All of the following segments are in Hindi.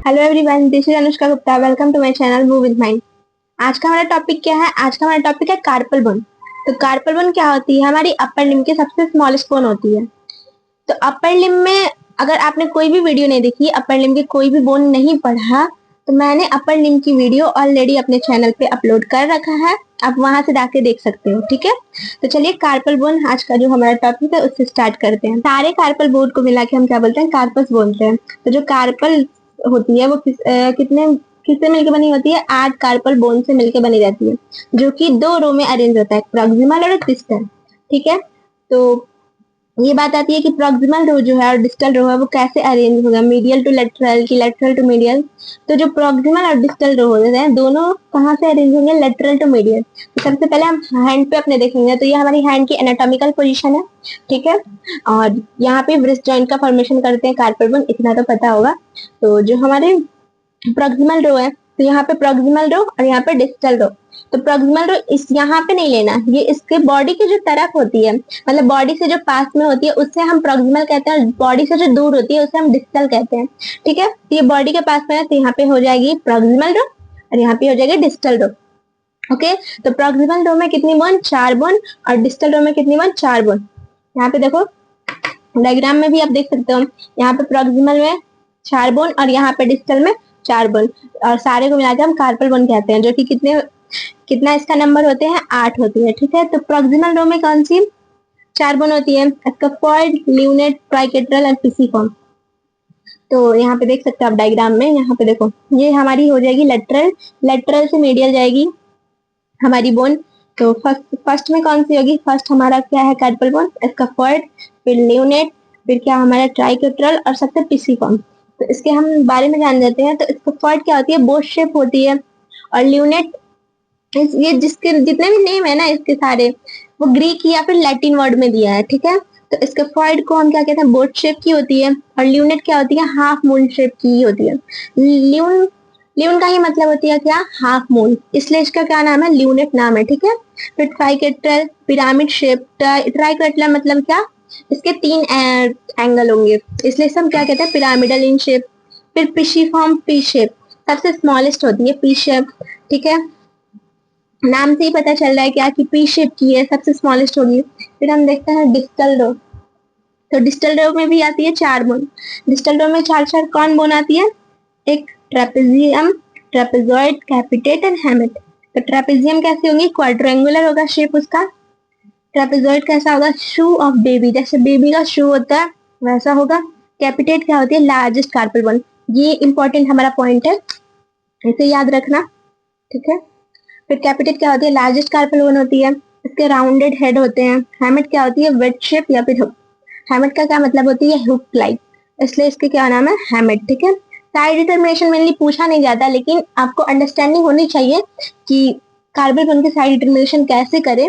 Hello everyone, this is Anushka Gupta. Welcome to my channel Move With Mind. आज का हमारा टॉपिक क्या है? आज का हमारा टॉपिक है कार्पल बोन। तो कार्पल बोन क्या होती है? हमारी अपर लिम्ब की सबसे स्मॉलेस्ट बोन होती है। तो अपर लिम्ब में अगर आपने कोई भी वीडियो नहीं देखी, अपर लिम्ब की कोई भी बोन नहीं पढ़ा, तो मैंने अपर लिम्ब की वीडियो ऑलरेडी अपने चैनल पे अपलोड कर रखा है, आप वहां से जाके देख सकते हो। ठीक है, तो चलिए कार्पल बोन आज का जो हमारा टॉपिक है उससे स्टार्ट करते हैं। सारे कार्पल बोन को मिला के हम क्या बोलते हैं? कार्पस बोलते हैं। तो जो कार्पल होती है वो कितने किससे मिलकर बनी होती है? 8 कार्पल बोन से मिलकर बनी रहती है, जो कि 2 रो में अरेंज होता है, प्रॉक्सिमल और डिस्टल। ठीक है, तो ये बात आती है कि प्रॉक्सिमल रो जो है और डिस्टल रो है वो कैसे अरेंज होगा, मीडियल टू लेटरल की लेटरल टू मीडियल। तो जो प्रॉक्सिमल और डिस्टल रो होते हैं दोनों कहाँ से अरेंज होंगे? Lateral to medial. तो सबसे पहले हम हैंड पे अपने देखेंगे, तो ये हमारी हैंड की एनाटॉमिकल पोजीशन है। ठीक है, और यहाँ पे ब्रिस्ट जॉइंट का फॉर्मेशन करते हैं कार्पल बोन, इतना तो पता होगा। तो जो हमारे प्रॉक्सिमल रो है, तो यहाँ पे प्रॉक्सिमल रो और यहाँ पे डिस्टल रो। तो प्रॉक्सिमल रो इस यहाँ पे नहीं लेना, ये इसके बॉडी की जो तरफ होती है, मतलब बॉडी से जो पास में होती है उससे हम प्रॉक्सिमल कहते हैं, और बॉडी से जो दूर होती है उसे हम डिस्टल कहते हैं। ठीक है, तो ये बॉडी के पास में है, तो यहाँ पे हो जाएगी प्रॉक्सिमल रो और यहाँ पे हो जाएगी डिस्टल रो। ओके, तो प्रॉक्सिमल रो में कितनी बोन? 4 बोन। और डिस्टल रो में कितनी बोन? 4 बोन। यहाँ पे देखो, डायग्राम में भी आप देख सकते हो, यहाँ पे प्रॉक्सिमल में 4 बोन और यहाँ पे डिस्टल में 4 बोन, और सारे को मिलाकर हम कार्पल बोन कहते हैं, जो कि कितना इसका नंबर होते हैं? 8 होती है। ठीक है, तो प्रॉक्सिमल रो में कौन सी 4 बोन होती है? स्कैफोइड, ल्यूनेट, ट्राइकेट्रल और पिसिफॉर्म। तो यहाँ पे देख सकते हो आप डायग्राम में, यहाँ पे देखो, ये हमारी हो जाएगी लेटरल, लेटरल से मीडियल जाएगी हमारी बोन। तो फर्स्ट में कौन सी होगी? फर्स्ट हमारा क्या है? कार्पल बोन, स्कैफोइड, फिर ल्यूनेट, फिर क्या हमारा ट्राइकेट्रल और सबसे पिसिफॉर्म। तो इसके हम बारे में जान लेते हैं। तो स्कैफोइड क्या होती है? बोट शेप होती है। और ल्यूनेट, ये जिसके जितने भी नेम है ना इसके सारे, वो ग्रीक या फिर लैटिन वर्ड में दिया है। ठीक है, तो स्कैफोइड को हम क्या कहते हैं? बोट शेप की होती है। और ल्यूनेट क्या होती है? हाफ मून शेप की होती है। ल्यून ल्यून का ही मतलब होती है क्या? हाफ मून, इसलिए इसका क्या नाम है? ल्यूनेट नाम है। ठीक है, फिर ट्राइकेट्रल, पिरामिड शेप। ट्राइकेट्रल मतलब क्या? इसके 3 एंगल होंगे, इसलिए सब क्या कहते हैं? Pyramidal in shape. फिर पिशीफॉर्म, पी शेप, सबसे स्मॉलेस्ट होती है पी शेप। ठीक है, नाम से ही पता चल रहा है क्या कि पी शेप की है, सबसे स्मॉलेस्ट होगी। फिर हम देखते हैं डिस्टल रो। तो डिस्टल रो में भी आती है 4 बोन। डिस्टल रो में 4 कौन बोन आती है? एक ट्रेपेजियम, ट्रेपेजॉइड, कैपिटेट एंड हेमेट। तो ट्रेपेजियम कैसे होगी? क्वाड्रेंगुलर होगा शेप उसका। ट्रेपेजॉइड कैसा होगा? शू ऑफ बेबी, जैसे बेबी का शू होता है वैसा होगा। कैपिटेट क्या होती है? Largest carpal bone. ये इंपॉर्टेंट हमारा पॉइंट है, इसे याद रखना। ठीक है, फिर कैपिटेट क्या होती है? लार्जेस्ट कार्पल बोन होती है, इसके राउंडेड हेड होते हैं। हेमेट क्या होती है? वेट शेप या फिर हुक। हेमेट का क्या मतलब होती है? हुक लाइक, इसलिए इसके क्या नाम है? हेमेट। ठीक है, साइड डिटर्मिनेशन मेनली पूछा नहीं जाता, लेकिन आपको अंडरस्टैंडिंग होनी चाहिए कि कार्बन बोन की साइड डिटर्मिनेशन कैसे करें।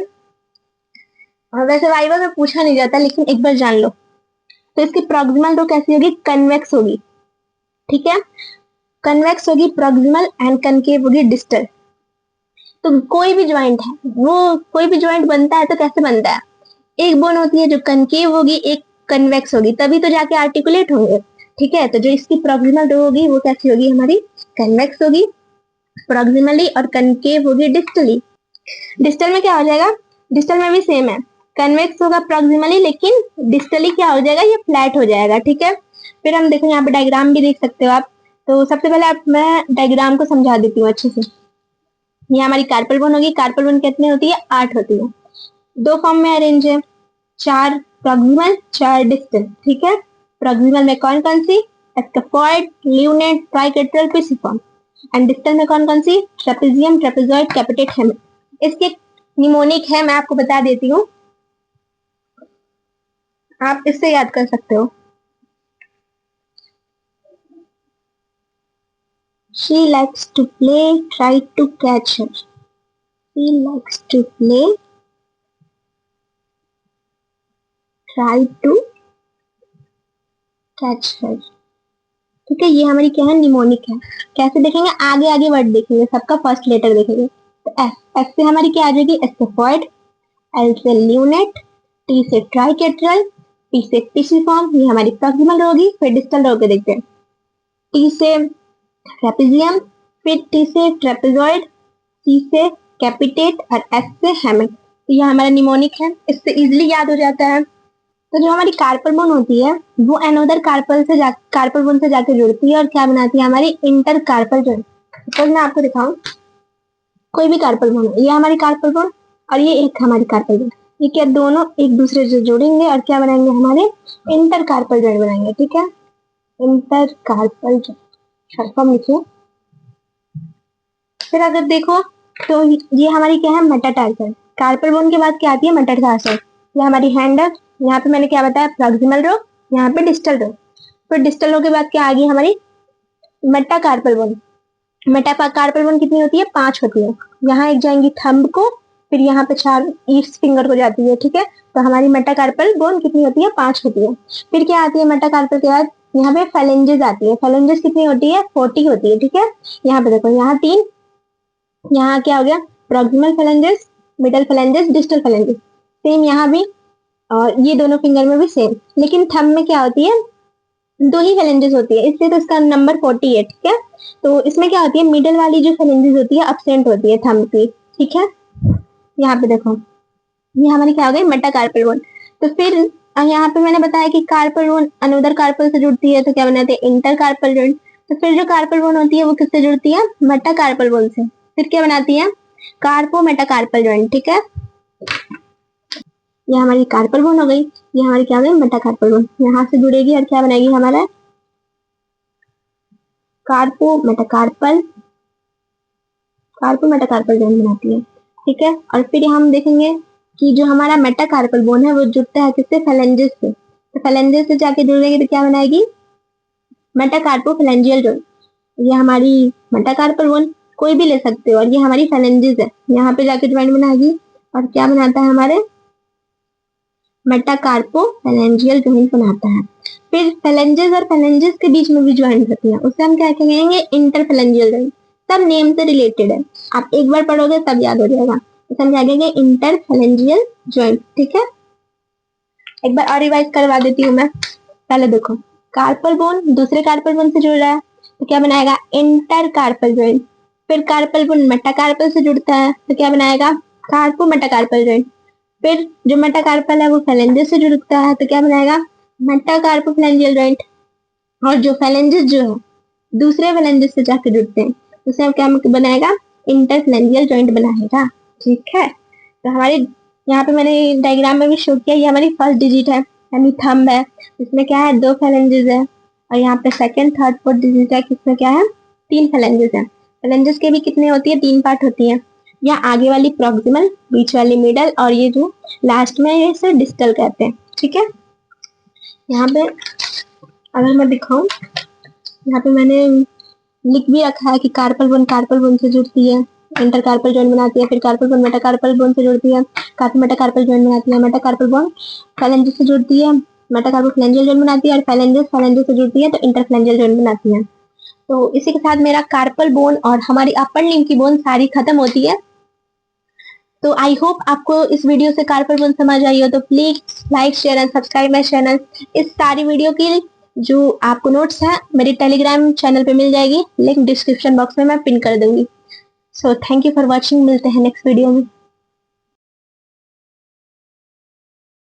और वैसे वाइवा में पूछा नहीं जाता, लेकिन एक बार जान लो। तो इसकी प्रॉक्सिमल रो कैसी होगी? कन्वेक्स होगी। ठीक है, कन्वेक्स होगी प्रॉक्सिमल, एंड कनकेव होगी डिस्टल। तो कोई भी ज्वाइंट है, वो कोई भी ज्वाइंट बनता है तो कैसे बनता है? एक बोन होती है जो कनकेव होगी, एक कन्वेक्स होगी, तभी तो जाके आर्टिकुलेट होंगे। ठीक है, तो जो इसकी प्रॉक्सिमल रो होगी वो कैसी होगी? हमारी कन्वेक्स होगी प्रॉक्सिमली, और कनकेव होगी डिस्टली। डिस्टल में क्या हो जाएगा? डिस्टल में भी सेम है, कन्वेक्स होगा प्रॉक्सिमली, लेकिन डिस्टली क्या हो जाएगा? ये फ्लैट हो जाएगा। ठीक है, फिर हम देखो यहाँ पे डायग्राम भी देख सकते हो आप। तो सबसे पहले मैं डायग्राम को समझा देती हूँ अच्छे से। ये हमारी कार्पल बोन होगी। कार्पल बोन कितनी होती है? 8 होती है। 2 फॉर्म में अरेंज है, 4 प्रॉक्सिमल, 4 डिस्टल। ठीक है, प्रॉक्सिमल में कौन कौन सी? Scaphoid, lunate, triquetral, pisiform. And distal में कौन कौन सी? Trapezium, trapezoid, capitate, hamate. इसके निमोनिक है, मैं आपको बता देती हूँ, आप इससे याद कर सकते हो। She likes to play, try to catch her. She likes to play, try to catch her. ठीक है, ये हमारी क्या है? निमोनिक है। कैसे देखेंगे? आगे आगे वर्ड देखेंगे, सबका फर्स्ट लेटर देखेंगे। तो एस, एस से हमारी क्या आ जाएगी? स्कैफोइड, एल से ल्यूनेट, टी से ट्राइकेट्रल, पी से पिसिफॉर्म, ये हमारी प्रॉक्सिमल होगी। फिर डिस्टल रो के देखते हैं। टी से ट्रेपेजियम, फिर टी से ट्रेपेजॉइड, सी से कैपिटेट और एस से हेमिक। तो यह हमारा निमोनिक है, इससे इजिली याद हो जाता है। तो जो हमारी कार्पल बोन होती है वो अनोदर कार्पल बोन से जाकर जुड़ती है और क्या बनाती है, हमारी इंटर कार्पल जॉइंट। तो मैं आपको दिखाऊं, कोई भी कार्पल बोन है, ये हमारी कार्पल बोन और ये एक हमारी कार्पल बोन, ये क्या दोनों एक दूसरे से जुड़ेंगे और क्या बनाएंगे, हमारे इंटर कार्पल जॉइंट बनाएंगे। ठीक है, intercarpal joint, short form लिखिए। फिर अगर देखो तो ये हमारी क्या है, मेटाटार्सल। कार्पल बोन के बाद क्या आती है, मेटाटार्सल। ये हमारी हैंड है, यहाँ पे मैंने क्या बताया, प्रॉक्सिमल रो, यहाँ पे डिस्टल रो। फिर डिस्टल रो के बाद क्या आ गई हमारी मेटाकार्पल बोन। मेटाकार्पल बोन कितनी होती है, 5 होती है। यहाँ एक जाएंगी थंब को, फिर यहाँ पे 4 ईस्ट फिंगर को जाती है। ठीक है, तो हमारी मेटाकार्पल बोन कितनी होती है, 5 होती है। फिर क्या आती है मेटाकार्पल के बाद, यहाँ पे फेलेंजेस आती है। फेलेंजेस कितनी होती है, 40 होती है। ठीक है, यहाँ पे देखो, यहाँ 3, यहाँ क्या हो गया, proximal phalanges, middle phalanges, distal phalanges. Same यहाँ भी, और ये दोनों फिंगर में भी सेम। लेकिन थंब में क्या होती है, 2 ही फेलेंजेस होती है, इसलिए तो इसका नंबर 40 है। ठीक है, तो इसमें क्या होती है, मिडल वाली जो फेलेंजेस होती है अब्सेंट होती है थंब की। ठीक है, यहाँ पे देखो, ये हमारी क्या हो गई, मेटाकार्पल बोन। तो फिर यहाँ पे मैंने बताया कि कार्पल बोन अनदर कार्पल से जुड़ती है, तो क्या बनाते हैं, इंटर कार्पल जॉइंट। तो फिर जो कार्पल बोन होती है वो किससे जुड़ती है, मेटाकार्पल बोन से। फिर क्या बनाती है, कार्पो मेटाकार्पल जॉइंट। ठीक है, ये हमारी कार्पल बोन हो गई, ये हमारी क्या हो गई, मेटाकार्पल बोन। यहाँ से जुड़ेगी और क्या बनाएगी, हमारा कार्पो मेटाकार्पल, कार्पो मेटाकार्पल जॉइंट बनाती है। ठीक है, और फिर हम देखेंगे कि जो हमारा मेटाकार्पल बोन है वो जुड़ता है किससे, फेलेंजेस से। तो फेलेंजेस से जाके जुड़ेगी तो क्या बनाएगी, मेटाकार्पो फेलेंजियल जॉइंट। ये हमारी मेटाकार्पल बोन, कोई भी ले सकते हो, और ये हमारी फेलेंजेस है, यहाँ पे जाके ज्वाइंट बनाएगी और क्या बनाता है, हमारे मेटाकार्पो फेलेंजियल जॉइंट बनाता है। फिर फेलेंजेस और फेलेंजेस के बीच में भी ज्वाइंट होती है, उसे हम क्या कहेंगे, इंटरफेलेंजियल जॉइंट। सब नेम से रिलेटेड है, आप एक बार पढ़ोगे तब याद हो जाएगा। उसे हम क्या कहेंगे, इंटरफेलेंजियल जॉइंट। ठीक है, एक बार और रिवाइज करवा देती हूँ मैं। पहले देखो, कार्पल बोन दूसरे कार्पल बोन से जुड़ रहा है तो क्या बनाएगा, इंटर कार्पल जॉइंट। फिर कार्पल बोन मेटाकार्पल से जुड़ता है तो क्या बनाएगा, कार्पो मेटाकार्पल जॉइंट। फिर जो मेटाकार्पल है वो फेलेंजेस से जुड़ता है तो क्या बनाएगा, मेटाकार्पो फेलेंजियल जॉइंट। और जो फेलेंजेस जो है दूसरे फेलेंजेस से जाकर जुड़ते हैं उसे हम क्या बनाएगा, इंटरफेलेंजियल जॉइंट बनाएगा। ठीक है, तो हमारी यहाँ पे मैंने डायग्राम में भी शो किया, ये हमारी फर्स्ट डिजिट है यानी थंब है, इसमें क्या है, 2 फेलेंजेस है। और यहाँ पे सेकंड थर्ड फोर्थ डिजिट है, किसमें क्या है, 3 फेलेंजेस है। फेलेंजेस के भी कितने होती है, 3 पार्ट होती है। यहाँ आगे वाली प्रॉक्सिमल, बीच वाली मिडल, और ये जो लास्ट में है इसे डिस्टल कहते हैं। ठीक है, यहाँ पे अगर मैं दिखाऊं, यहाँ पे मैंने लिख भी रखा है कि कार्पल बोन से जुड़ती है, इंटर कार्पल जॉइंट बनाती है। फिर कार्पल बोन मेटाकार्पल बोन से जुड़ती है, कार्पल मेटाकार्पल जॉइंट बनाती है। मेटाकार्पल बोन फेलेंजेस से जुड़ती है, मेटाकार्पल फ्लेंजियल जॉइंट बनाती है। और फेलेंजेस से जुड़ती है तो इंटरफ्लेंजियल जॉइंट बनाती है। तो इसी के साथ मेरा कार्पल बोन और हमारी अपर लिम्ब की बोन सारी खत्म होती है। तो आई होप आपको इस वीडियो से कार्पल बोन समझ आई हो, तो please like share and subscribe my channel. इस सारी वीडियो की जो आपको नोट्स है मेरे टेलीग्राम चैनल पे मिल जाएगी, लिंक डिस्क्रिप्शन बॉक्स में मैं पिन कर दूंगी। So thank you for watching, मिलते हैं नेक्स्ट वीडियो में।